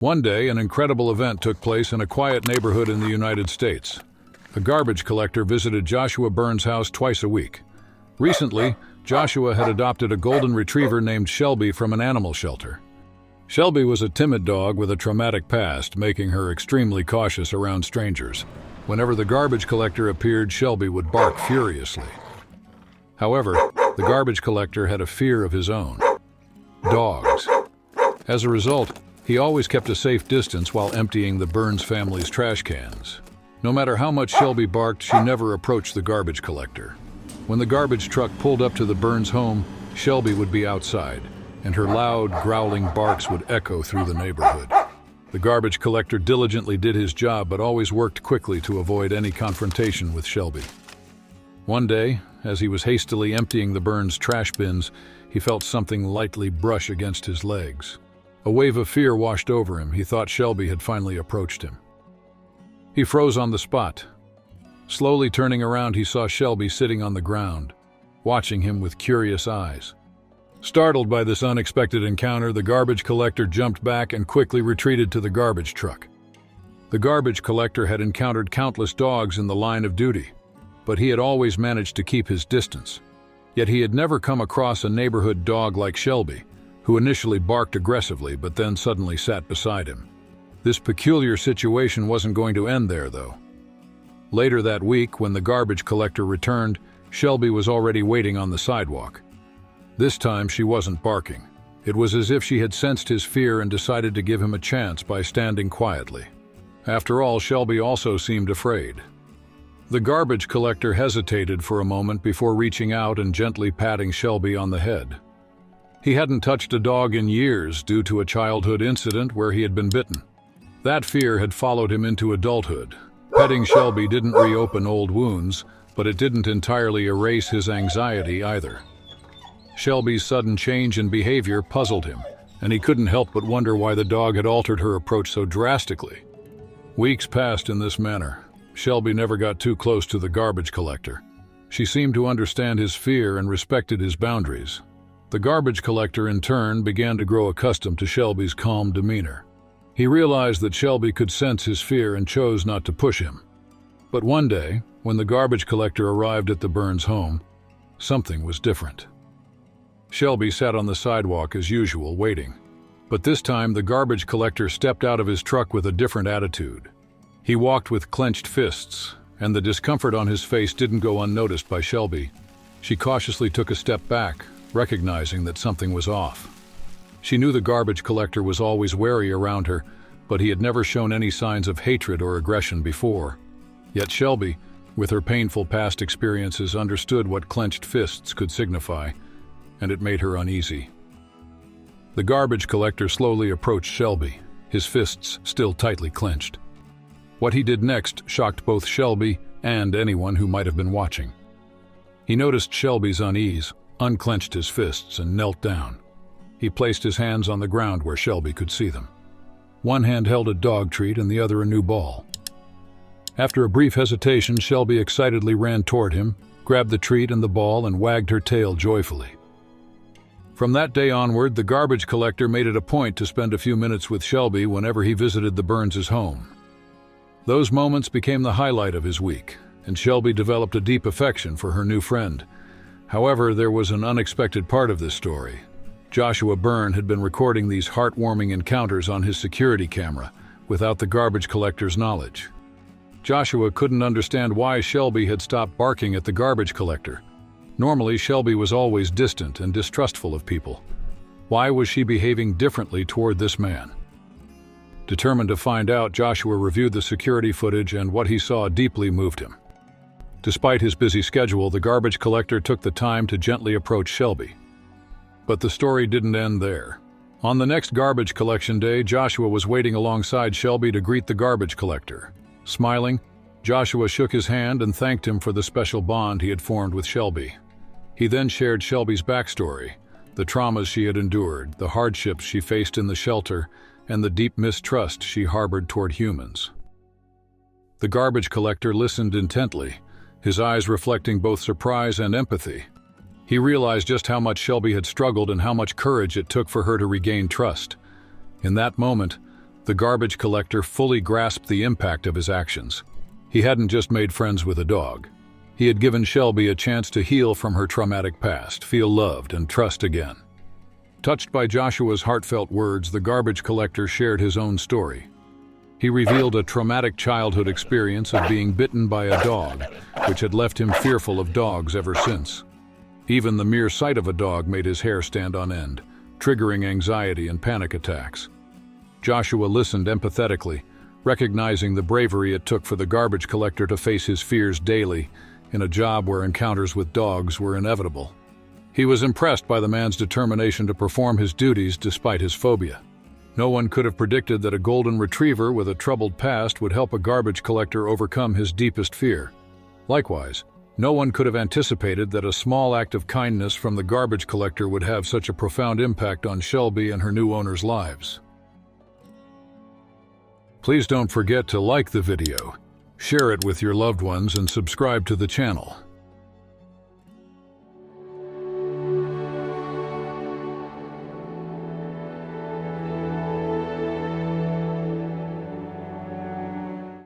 One day, an incredible event took place in a quiet neighborhood in the United States. A garbage collector visited Joshua Byrne's house twice a week. Recently, Joshua had adopted a golden retriever named Shelby from an animal shelter. Shelby was a timid dog with a traumatic past, making her extremely cautious around strangers. Whenever the garbage collector appeared, Shelby would bark furiously. However, the garbage collector had a fear of his own: dogs. As a result, he always kept a safe distance while emptying the Byrnes family's trash cans. No matter how much Shelby barked, she never approached the garbage collector. When the garbage truck pulled up to the Byrnes home, Shelby would be outside, and her loud, growling barks would echo through the neighborhood. The garbage collector diligently did his job, but always worked quickly to avoid any confrontation with Shelby. One day, as he was hastily emptying the Byrnes trash bins, he felt something lightly brush against his legs. A wave of fear washed over him. He thought Shelby had finally approached him. He froze on the spot. Slowly turning around, he saw Shelby sitting on the ground, watching him with curious eyes. Startled by this unexpected encounter, the garbage collector jumped back and quickly retreated to the garbage truck. The garbage collector had encountered countless dogs in the line of duty, but he had always managed to keep his distance. Yet he had never come across a neighborhood dog like Shelby, who initially barked aggressively but then suddenly sat beside him. This peculiar situation wasn't going to end there, though. Later that week, when the garbage collector returned, Shelby was already waiting on the sidewalk. This time, she wasn't barking. It was as if she had sensed his fear and decided to give him a chance by standing quietly. After all, Shelby also seemed afraid. The garbage collector hesitated for a moment before reaching out and gently patting Shelby on the head. He hadn't touched a dog in years due to a childhood incident where he had been bitten. That fear had followed him into adulthood. Petting Shelby didn't reopen old wounds, but it didn't entirely erase his anxiety either. Shelby's sudden change in behavior puzzled him, and he couldn't help but wonder why the dog had altered her approach so drastically. Weeks passed in this manner. Shelby never got too close to the garbage collector. She seemed to understand his fear and respected his boundaries. The garbage collector, in turn, began to grow accustomed to Shelby's calm demeanor. He realized that Shelby could sense his fear and chose not to push him. But one day, when the garbage collector arrived at the Byrnes home, something was different. Shelby sat on the sidewalk as usual, waiting. But this time, the garbage collector stepped out of his truck with a different attitude. He walked with clenched fists, and the discomfort on his face didn't go unnoticed by Shelby. She cautiously took a step back, recognizing that something was off. She knew the garbage collector was always wary around her, but he had never shown any signs of hatred or aggression before. Yet Shelby, with her painful past experiences, understood what clenched fists could signify, and it made her uneasy. The garbage collector slowly approached Shelby, his fists still tightly clenched. What he did next shocked both Shelby and anyone who might have been watching. He noticed Shelby's unease, unclenched his fists, and knelt down. He placed his hands on the ground where Shelby could see them. One hand held a dog treat and the other a new ball. After a brief hesitation, Shelby excitedly ran toward him, grabbed the treat and the ball, and wagged her tail joyfully. From that day onward, the garbage collector made it a point to spend a few minutes with Shelby whenever he visited the Byrnes' home. Those moments became the highlight of his week, and Shelby developed a deep affection for her new friend. However, there was an unexpected part of this story. Joshua Byrne had been recording these heartwarming encounters on his security camera, without the garbage collector's knowledge. Joshua couldn't understand why Shelby had stopped barking at the garbage collector. Normally, Shelby was always distant and distrustful of people. Why was she behaving differently toward this man? Determined to find out, Joshua reviewed the security footage, and what he saw deeply moved him. Despite his busy schedule, the garbage collector took the time to gently approach Shelby. But the story didn't end there. On the next garbage collection day, Joshua was waiting alongside Shelby to greet the garbage collector. Smiling, Joshua shook his hand and thanked him for the special bond he had formed with Shelby. He then shared Shelby's backstory, the traumas she had endured, the hardships she faced in the shelter, and the deep mistrust she harbored toward humans. The garbage collector listened intently, his eyes reflecting both surprise and empathy. He realized just how much Shelby had struggled and how much courage it took for her to regain trust. In that moment, The garbage collector fully grasped the impact of his actions. He hadn't just made friends with a dog. He had given Shelby a chance to heal from her traumatic past, feel loved, and trust again. Touched by Joshua's heartfelt words, the garbage collector shared his own story. He revealed a traumatic childhood experience of being bitten by a dog, which had left him fearful of dogs ever since. Even the mere sight of a dog made his hair stand on end, triggering anxiety and panic attacks. Joshua listened empathetically, recognizing the bravery it took for the garbage collector to face his fears daily in a job where encounters with dogs were inevitable. He was impressed by the man's determination to perform his duties despite his phobia. No one could have predicted that a golden retriever with a troubled past would help a garbage collector overcome his deepest fear. Likewise, no one could have anticipated that a small act of kindness from the garbage collector would have such a profound impact on Shelby and her new owner's lives. Please don't forget to like the video, share it with your loved ones, and subscribe to the channel.